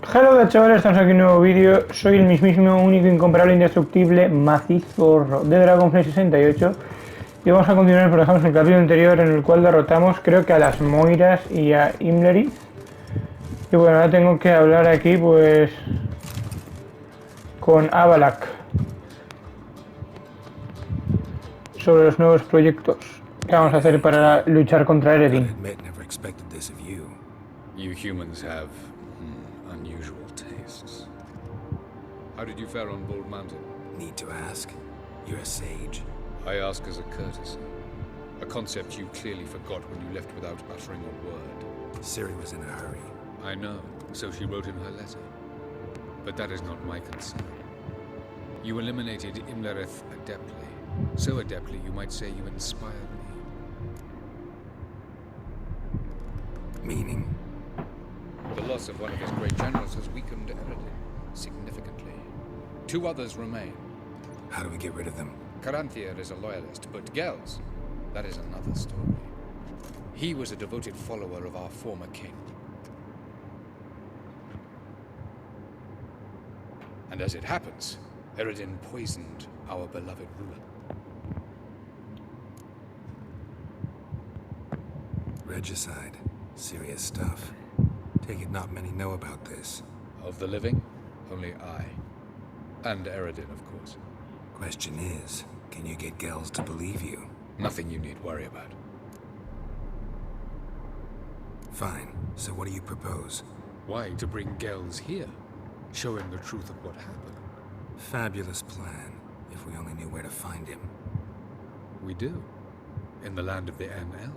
Hello chavales, estamos aquí en un nuevo vídeo. Soy el mismísimo, único, incomparable, indestructible, macizo de TheDragon-fly 68 y vamos a continuar, por ejemplo, en el capítulo anterior en el cual derrotamos, creo que a las Moiras y a Imleri. Y bueno, ahora tengo que hablar aquí pues con Avalak sobre los nuevos proyectos que vamos a hacer para luchar contra Eredin. You humans have unusual tastes. How did you fare on Bald Mountain? Need to ask? You're a sage. I ask as a courtesy. A concept you clearly forgot when you left without uttering a word. Ciri was in a hurry. I know, so she wrote in her letter. But that is not my concern. You eliminated Imlerith adeptly. So adeptly, you might say you inspired me. Meaning? The loss of one of his great generals has weakened Eredin significantly. 2 others remain. How do we get rid of them? Caranthir is a loyalist, but Gels, that is another story. He was a devoted follower of our former king. And as it happens, Eredin poisoned our beloved ruler. Regicide. Serious stuff. Take it not many know about this. Of the living, only I. And Eredin, of course. Question is, can you get Gels to believe you? Nothing you need worry about. Fine. So what do you propose? Why to bring Gels here? Show him the truth of what happened. Fabulous plan, if we only knew where to find him. We do. In the land of the NL.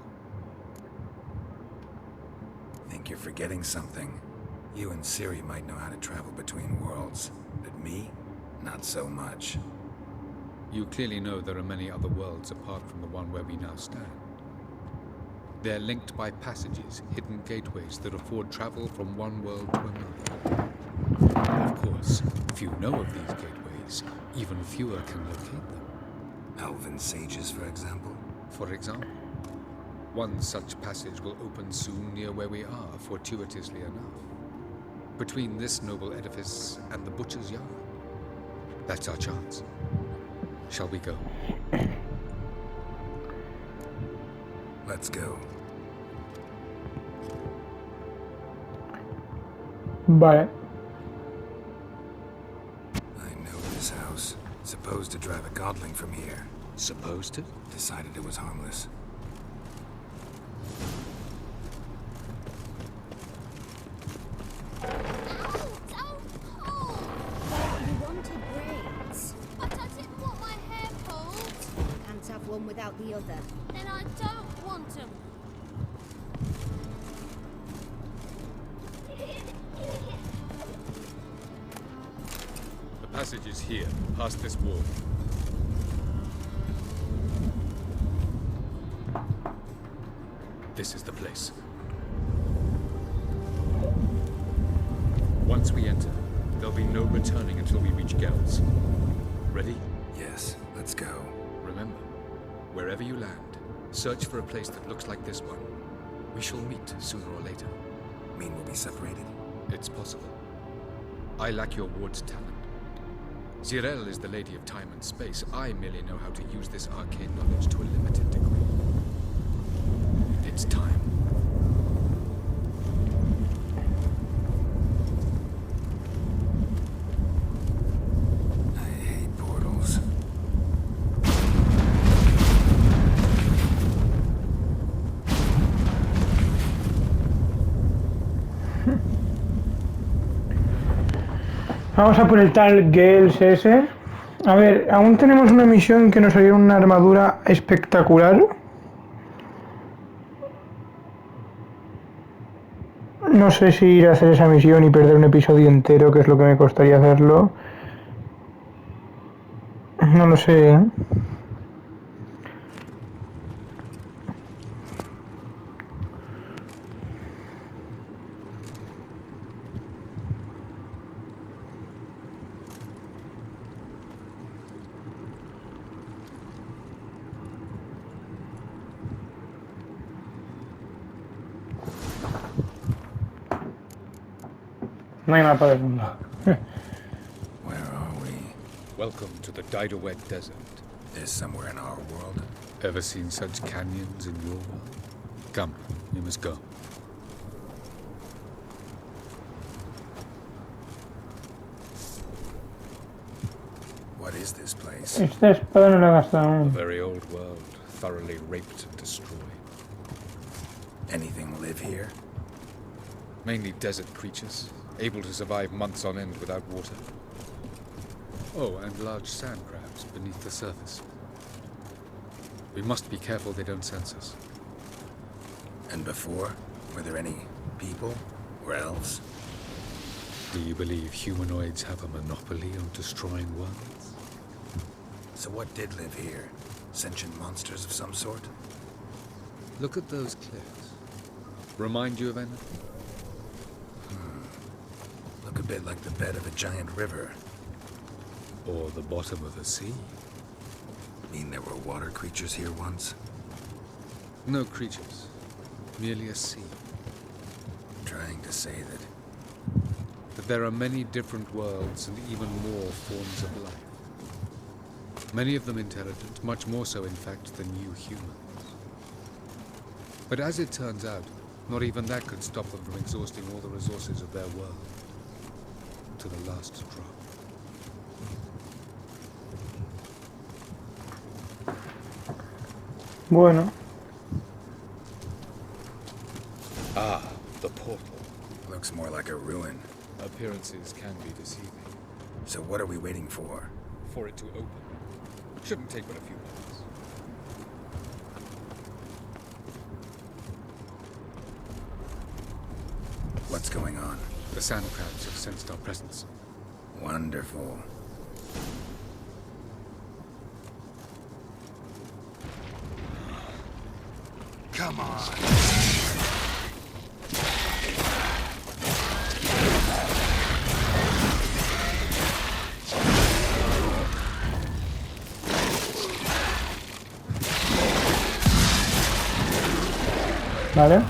Think you're forgetting something. You and Ciri might know how to travel between worlds, but me? Not so much. You clearly know there are many other worlds apart from the one where we now stand. They're linked by passages, hidden gateways that afford travel from one world to another. Of course, few know of these gateways, even fewer can locate them. Elven sages, for example? For example. One such passage will open soon near where we are, fortuitously enough. Between this noble edifice and the butcher's yard. That's our chance. Shall we go? Let's go. Vale. I know this house. Supposed to drive a godling from here. Supposed to? Decided it was harmless. One without the other. Then I don't want them. The passage is here, past this wall. This is the place. Once we enter, there'll be no returning until we reach Gels. Ready? Yes, let's go. Remember, wherever you land, search for a place that looks like this one. We shall meet sooner or later. Mean we'll be separated? It's possible. I lack your ward's talent. Zirel is the lady of time and space. I merely know how to use this arcane knowledge to a limited degree. It's time. I hate portals. Vamos a por el tal Gels ese. A ver, aún tenemos una misión que nos haría una armadura espectacular. No sé si ir a hacer esa misión y perder un episodio entero, que es lo que me costaría hacerlo. No lo sé, ¿eh? No hay mapa del mundo. Where are we? Welcome to the Diderwet Desert. This somewhere in our world? Ever seen such canyons in your world? Come, you must go. What is this place? Esta espada no la he gastado A aún. very old world, thoroughly raped and destroyed. Anything live here? Mainly desert creatures, able to survive months on end without water. Oh, and large sand crabs beneath the surface. We must be careful they don't sense us. And before? Were there any people? Or elves? Do you believe humanoids have a monopoly on destroying worlds? So what did live here? Sentient monsters of some sort? Look at those cliffs. Remind you of anything? Look a bit like the bed of a giant river. Or the bottom of the sea? Mean there were water creatures here once? No creatures. Merely a sea. Trying to say that... That there are many different worlds and even more forms of life. Many of them intelligent, much more so in fact than you humans. But as it turns out, not even that could stop them from exhausting all the resources of their world. To the last drop. Bueno, Ah, the portal. Looks more like a ruin. Appearances can be deceiving. So what are we waiting for? For it to open. Shouldn't take but a few minutes. What's going on? The sand crabs have sensed our presence. Wonderful. Come on! vale.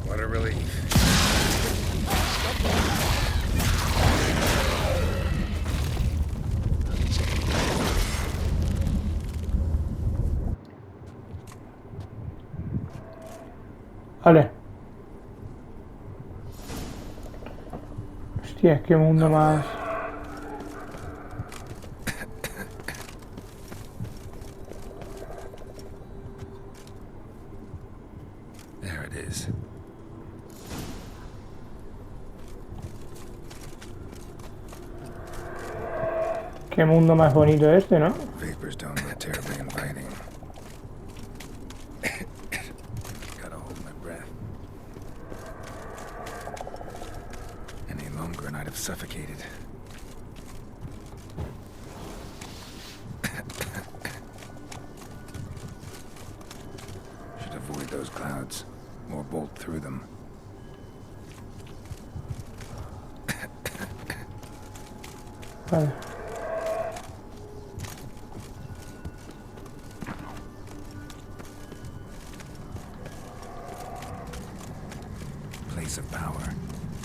What a relief. Vale. Hostia, qué mundo más... There it is. Qué mundo más bonito este, ¿no? Vapors don't look terribly inviting. Gotta hold my breath. Any longer and I'd have suffocated. Should avoid those clouds, or bolt through them. Vale. Place of power.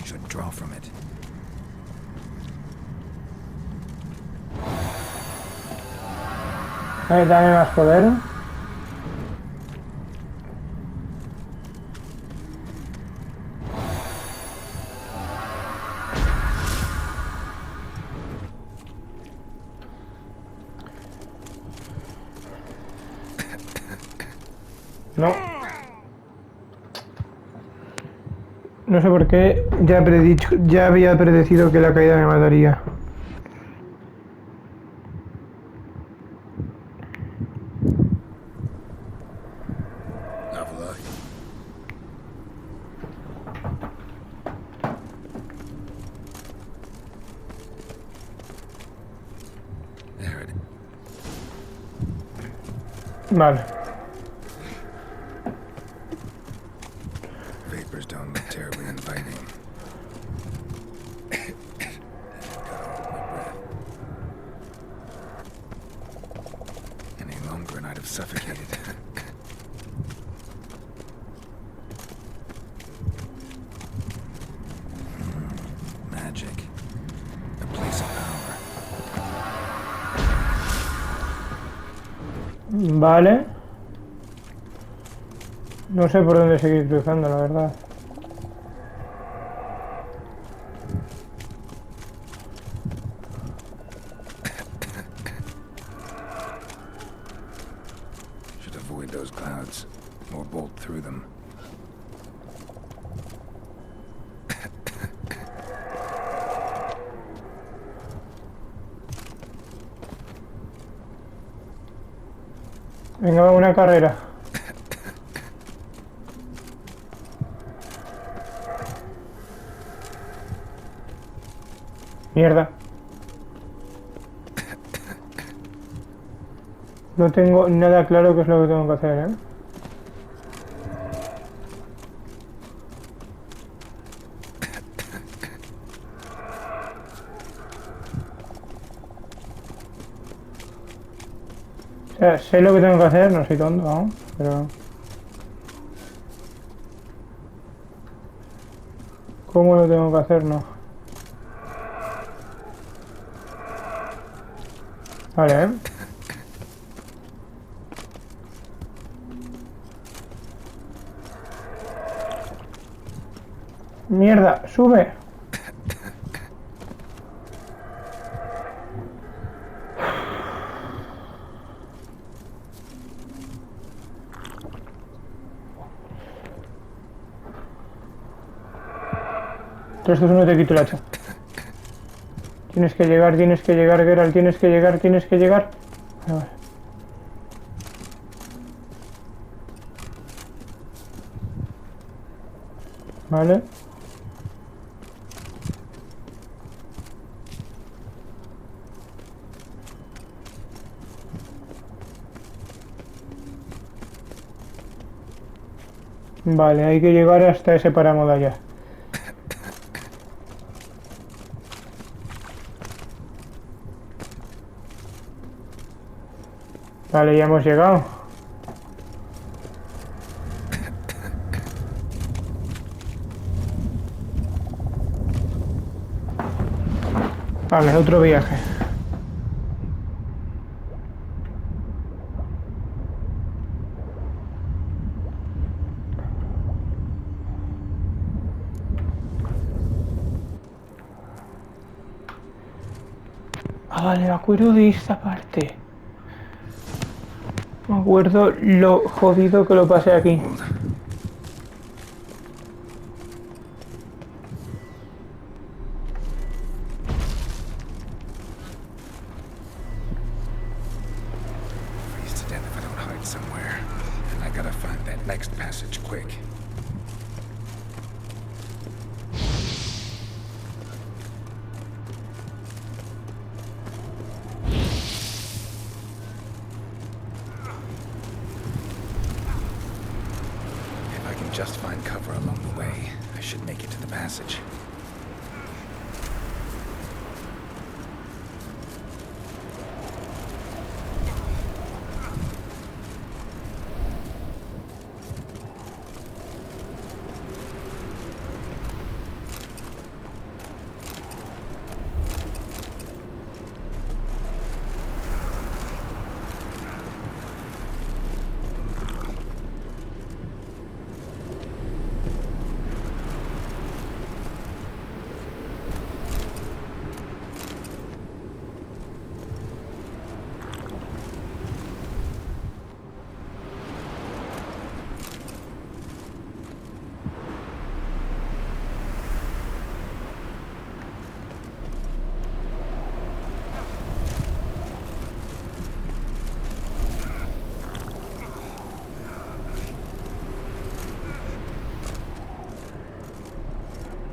Should draw from it. Dame más poder. No. No sé por qué ya había predecido que la caída me mataría. Avila. There it is. Vale. Vapors don't look terribly inviting. Gotta hold my breath. Any longer and I'd have suffocated. Magic. A place of power. Vale. No sé por dónde seguir cruzando, la verdad. Should avoid those clouds, or bolt through them. Venga, va, una carrera. Mierda. No tengo nada claro qué es lo que tengo que hacer, ¿eh? O sea, sé lo que tengo que hacer, no soy tonto, ¿no? Pero... ¿cómo lo tengo que hacer? No. Vale, ¿eh? Mierda, sube. Tres, dos, uno, te quito el hacha. Tienes que llegar, Geralt, tienes que llegar. A ver. Vale. Vale, hay que llegar hasta ese páramo de allá. Vale, ya hemos llegado. Vale, otro viaje. Ah, vale, me acuerdo de esta parte. Me acuerdo lo jodido que lo pasé aquí. Freeze to death if I don't hide somewhere. And I gotta find that next passage quick. If I can just find cover along the way, I should make it to the passage.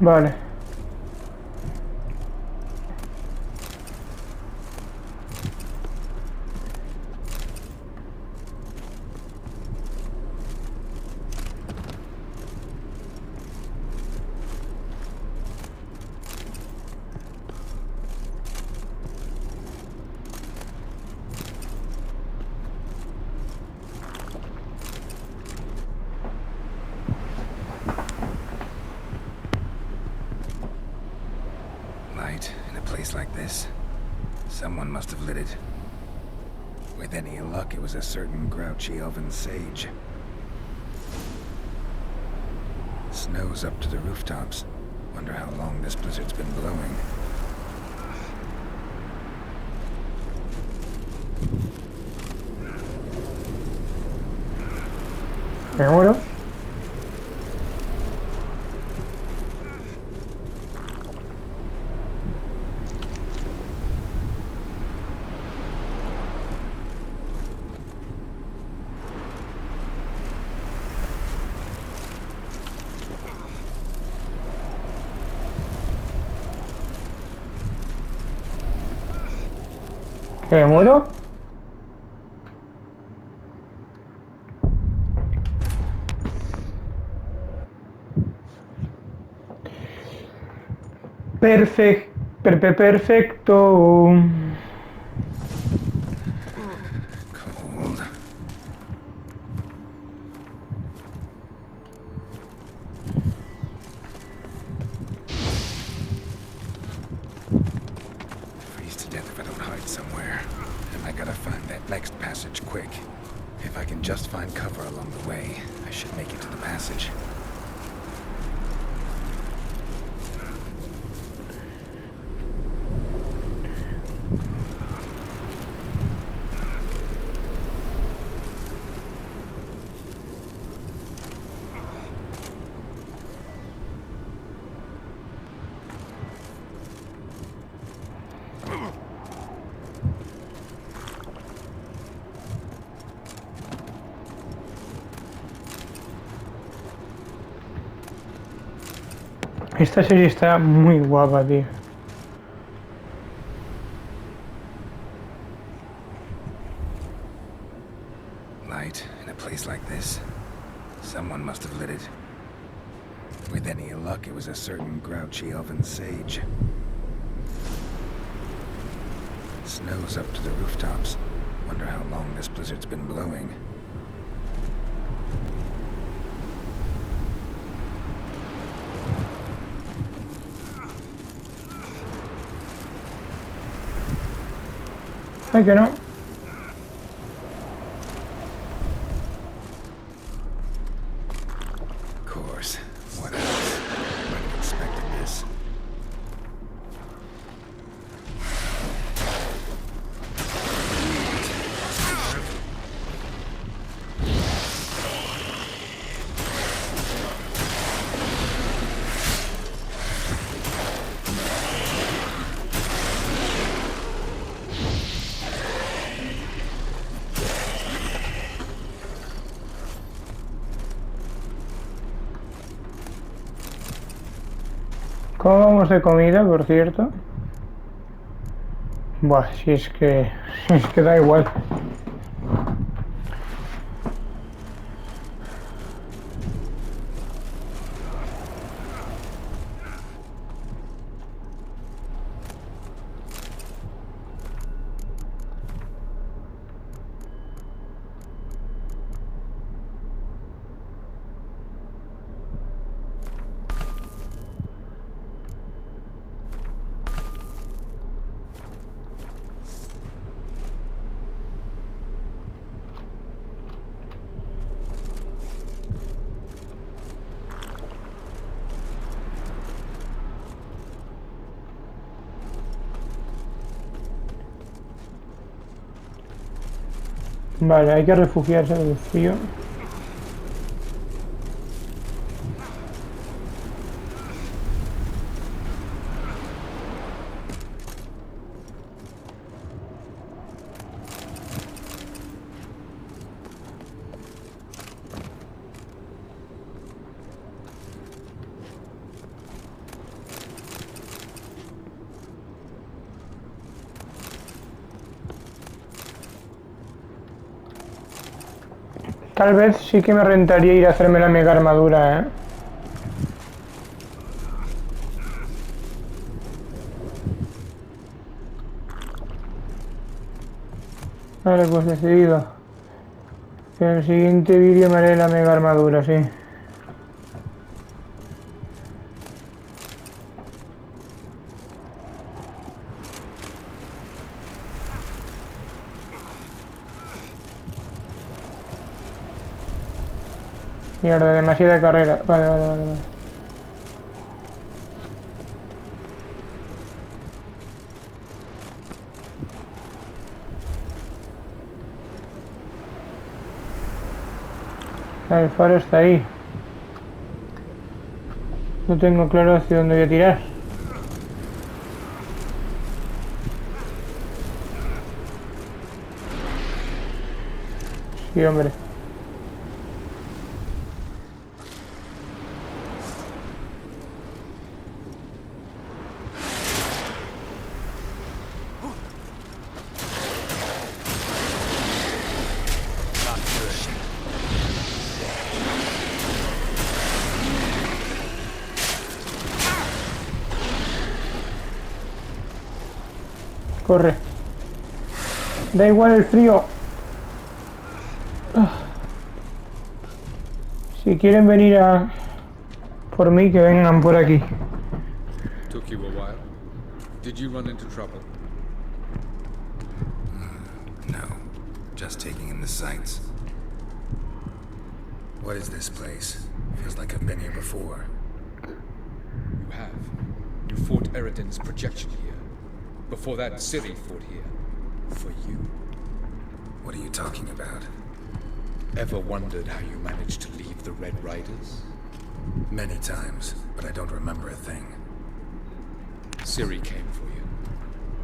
Vale. place like this, someone must have lit it. With any luck, it was a certain grouchy elven sage. Snow's up to the rooftops. Wonder how long this blizzard's been blowing. Me muero. ¿Me muero? Perfecto. Cold. Freeze to death if I don't hide somewhere. And I gotta find that next passage quick. If I can just find cover along the way, I should make it to the passage. Esta serie está muy guapa, tío. Light in a place like this. Someone must have lit it. With any luck, it was a certain grouchy elven sage. Snow's up to the rooftops. Wonder how long this blizzard's been blowing. Ay, que no. Of course. What else? Might have expected this. ¿Cómo vamos de comida, por cierto? Buah, si es que... es que da igual. Vale, hay que refugiarse del frío. Tal vez sí que me rentaría ir a hacerme la mega armadura, ¿eh? Vale, pues decidido. En el siguiente vídeo me haré la mega armadura, sí. Mierda, demasiada carrera. Vale, vale, vale, vale. El faro está ahí. No tengo claro hacia dónde voy a tirar. Sí, hombre. Corre. Da igual el frío. Si quieren venir a por mí, que vengan por aquí. Took you a while? Did you run into trouble? No, just taking in the sights. What is this place? Feels like I've been here before. You have. You fought Eridan's projection here. Before that, Ciri fought here. For you. What are you talking about? Ever wondered how you managed to leave the Red Riders? Many times, but I don't remember a thing. Ciri came for you.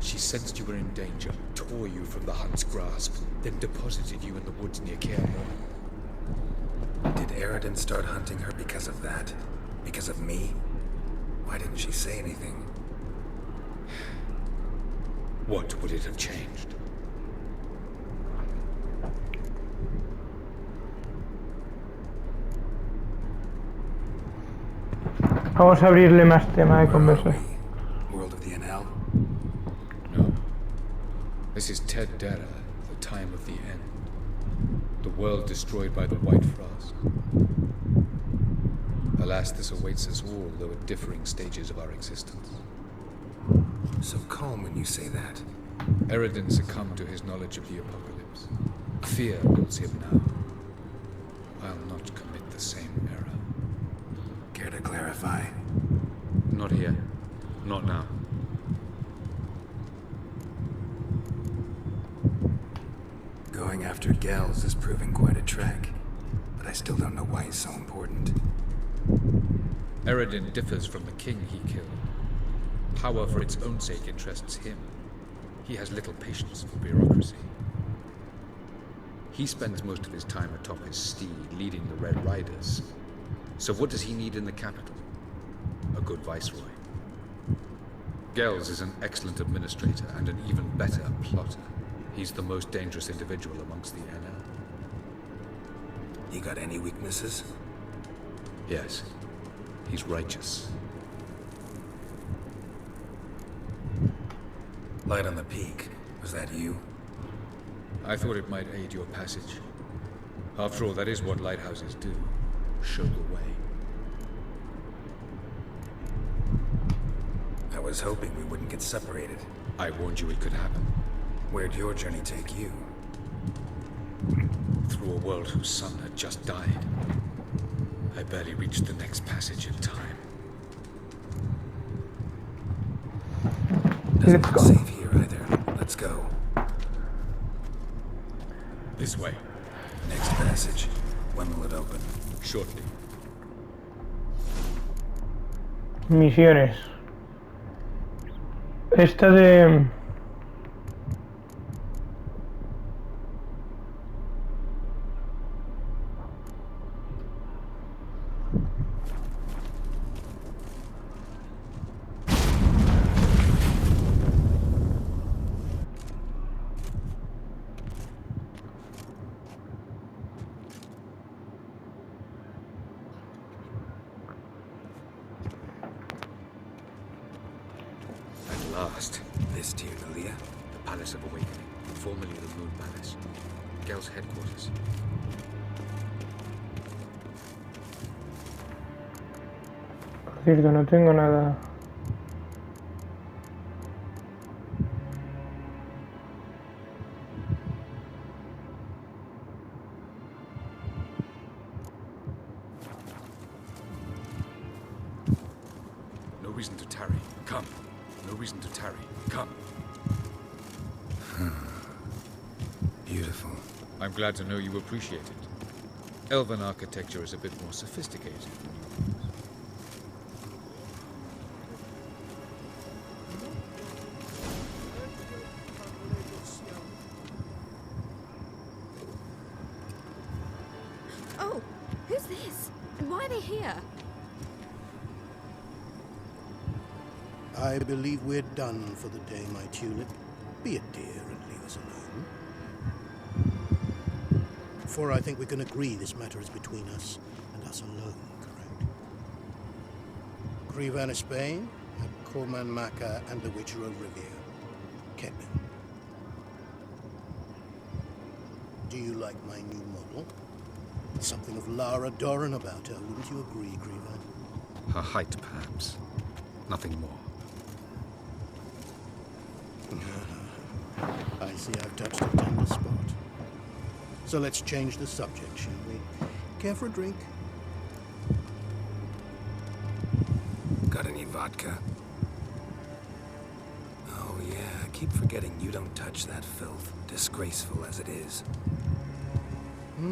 She sensed you were in danger, tore you from the Hunt's grasp, then deposited you in the woods near Kaer Morhen. Did Eridan start hunting her because of that? Because of me? Why didn't she say anything? What would it have changed? Vamos a abrirle más tema de Where are conversación. we? World of the NL? No. This is TheDragon, the time of the end. The world destroyed by the White Frost. Alas, this awaits us all, though at differing stages of our existence. So calm when you say that. Eridan succumbed to his knowledge of the apocalypse. Fear rules him now. I'll not commit the same error. Care to clarify? Not here. Not now. Going after Gels is proving quite a trek, but I still don't know why he's so important. Eridan differs from the king he killed. Power for its own sake interests him. He has little patience for bureaucracy. He spends most of his time atop his steed, leading the Red Riders. So what does he need in the capital? A good viceroy. Gels is an excellent administrator and an even better plotter. He's the most dangerous individual amongst the NL. You got any weaknesses? Yes, he's righteous. Light on the peak. Was that you? I thought it might aid your passage. After all, that is what lighthouses do. Show the way. I was hoping we wouldn't get separated. I warned you it could happen. Where'd your journey take you? Through a world whose sun had just died. I barely reached the next passage in time. Doesn't Let's look go. safe here either. Let's go. This way. Next passage. When will it open? Shortly. Misiones. Esta de... At last. This Tyr Nalia? The Palace of Awakening, formerly the Moon Palace. Gel's headquarters. Por cierto, no tengo nada... tarry. Come. No reason to tarry. Come. Beautiful. I'm glad to know you appreciate it. Elven architecture is a bit more sophisticated. Oh, who's this? And why are they here? I believe we're done for the day, my tulip. Be a dear and leave us alone. For I think we can agree this matter is between us and us alone, correct? Krivan Spain, Corman Maka, and the Witcher of Rivia. Kettman. Do you like my new model? Something of Lara Doran about her, wouldn't you agree, Krivan? Her height, perhaps. Nothing more. I see I've touched a tender spot. So let's change the subject, shall we? Care for a drink? Got any vodka? Oh yeah, I keep forgetting you don't touch that filth, disgraceful as it is. I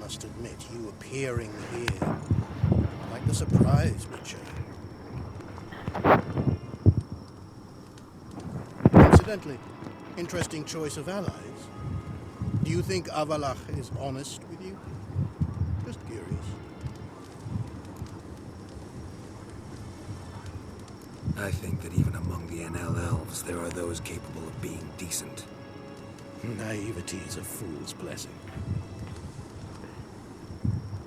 must admit, you appearing here, like the surprise Witcher. Incidentally, interesting choice of allies. Do you think Avalach is honest with you? Just curious. I think that even among the NL elves, there are those capable of being decent. Naivety is a fool's blessing.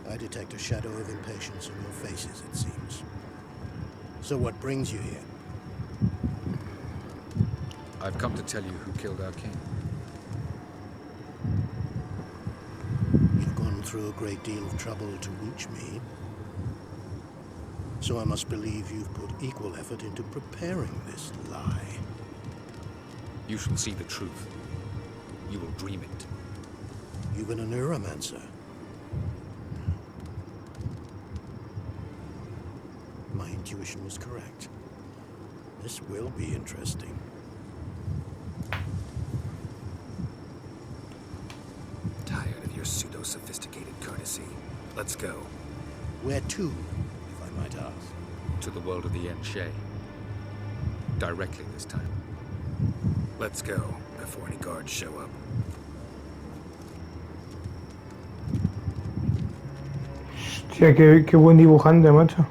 I detect a shadow of impatience in your faces, it seems. So what brings you here? I've come to tell you who killed our king. You've gone through a great deal of trouble to reach me. So I must believe you've put equal effort into preparing this lie. You shall see the truth. You will dream it. You've been a neuromancer. My intuition was correct. This will be interesting. Tired of your pseudo-sophisticated courtesy. Let's go. Where to, if I might ask? To the world of the Enshe. Directly this time. Let's go, before any guards show up. Hostia, qué buen dibujante, macho.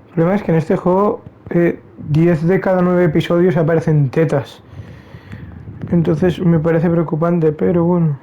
El problema es que en este juego 10 de cada 9 episodios aparecen tetas. Entonces me parece preocupante, pero bueno.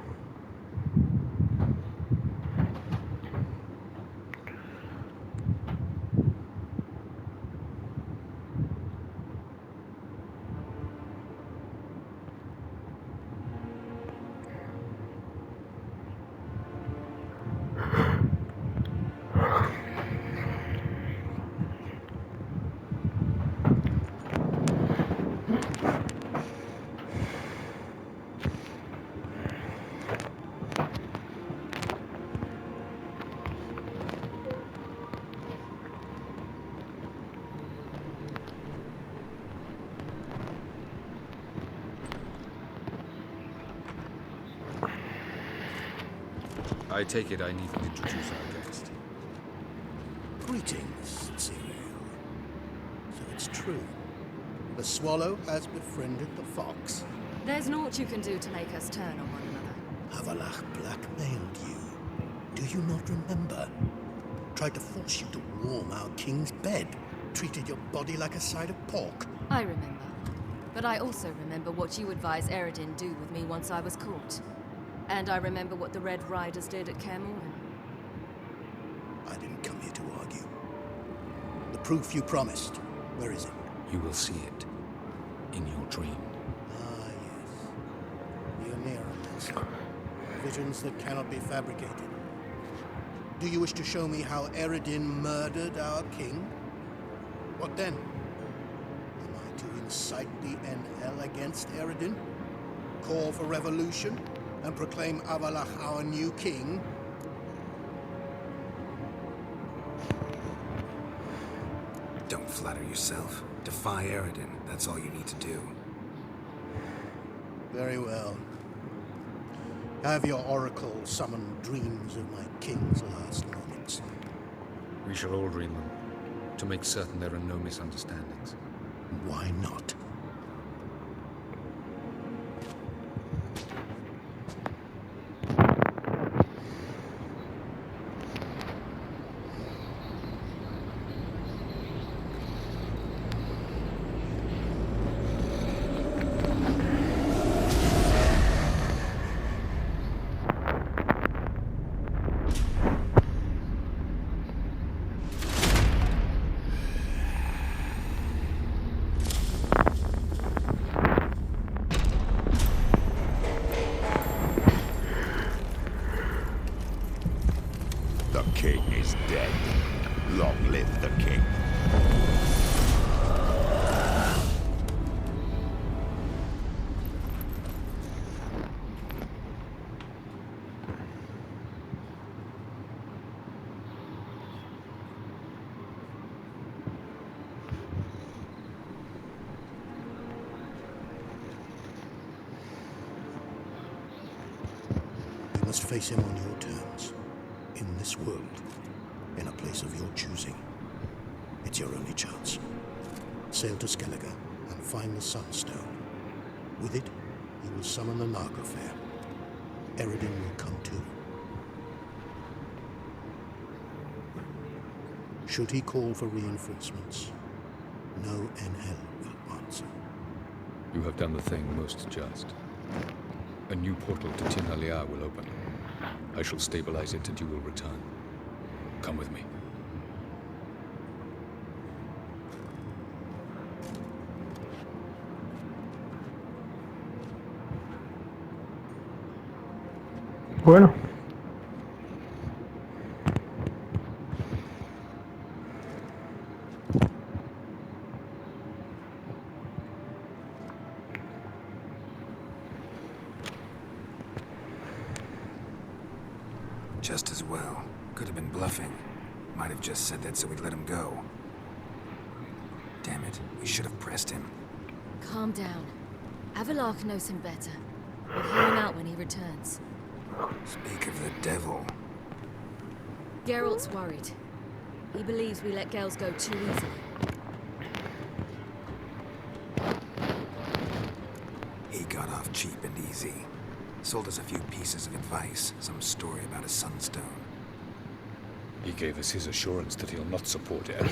I take it I needn't introduce our guest. Greetings, Cyril. So it's true. The swallow has befriended the fox. There's naught you can do to make us turn on one another. Avalach blackmailed you. Do you not remember? Tried to force you to warm our king's bed. Treated your body like a side of pork. I remember. But I also remember what you advised Eredin do with me once I was caught. And I remember what the Red Riders did at Kaer Morhen. I didn't come here to argue. The proof you promised, where is it? You will see it. In your dream. Ah, yes. The Oneiromancer. Visions that cannot be fabricated. Do you wish to show me how Eredin murdered our king? What then? Am I to incite the NL against Eredin? Call for revolution and proclaim Avalach our new king? Don't flatter yourself. Defy Eredin. That's all you need to do. Very well. Have your oracle summon dreams of my king's last moments. We shall all dream them, to make certain there are no misunderstandings. Why not? The king is dead. Long live the king. You must face him on your terms. In this world, in a place of your choosing. It's your only chance. Sail to Skellige and find the Sunstone. With it, you will summon the Nagelfair. Eredin will come too. Should he call for reinforcements, no NL will answer. You have done the thing most just. A new portal to Tin-Alia will open. I shall stabilize it and you will return. Come with me. Bueno. Just as well. Could have been bluffing. Might have just said that so we'd let him go. Damn it, we should have pressed him. Calm down. Avalach knows him better. We'll hear him out when he returns. Speak of the devil. Geralt's worried. He believes we let girls go too easily. He got off cheap and easy. Sold us a few pieces of advice, some story about a sunstone. He gave us his assurance that he'll not support Eredin.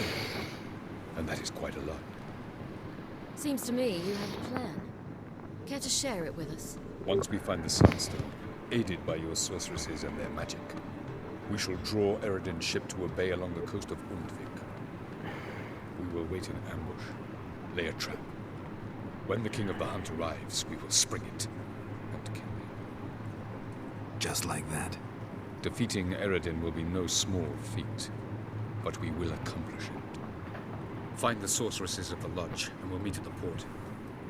And that is quite a lot. Seems to me you have a plan. Care to share it with us? Once we find the Sunstone, aided by your sorceresses and their magic, we shall draw Eredin's ship to a bay along the coast of Undvik. We will wait in ambush, lay a trap. When the King of the Hunt arrives, we will spring it and kill him. Just like that. Defeating Eredin will be no small feat, but we will accomplish it. Find the sorceresses of the lodge, and we'll meet at the port.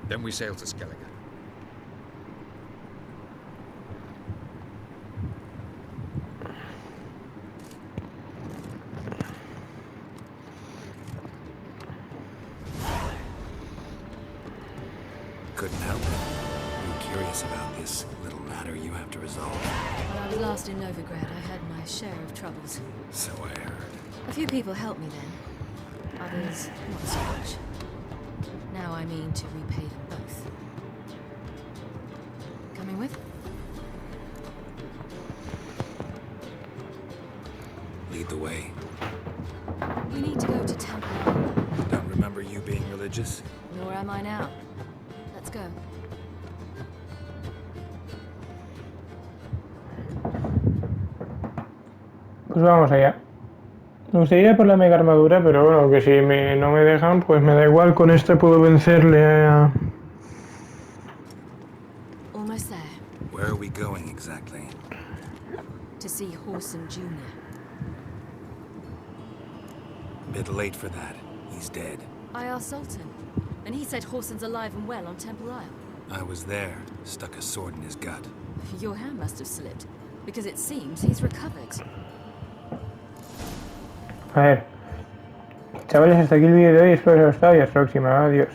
Then we sail to Skellige. Couldn't help it. I'm curious about this little matter you have to resolve. When I was last in Novigrad, I had my share of troubles. So I heard. A few people helped me then. Others, not so much. Now I mean to repay them both. Coming with? Lead the way. We need to go to Temple. Don't remember you being religious? Nor am I now. Let's go. Pues vamos allá. Me gustaría ir por la mega armadura, pero bueno, que si no me dejan, pues me da igual. Con este puedo vencerle a... Almost there. Where are we going exactly? To see Horson Jr. Bit late for that. He's dead. I asked Sultan, and he said Horson's alive and well on Temple Isle. I was there, stuck a sword in his gut. Your hand must have slipped, because it seems he's recovered. A ver. Chavales, hasta aquí el vídeo de hoy. Espero que os haya gustado y hasta la próxima. Adiós.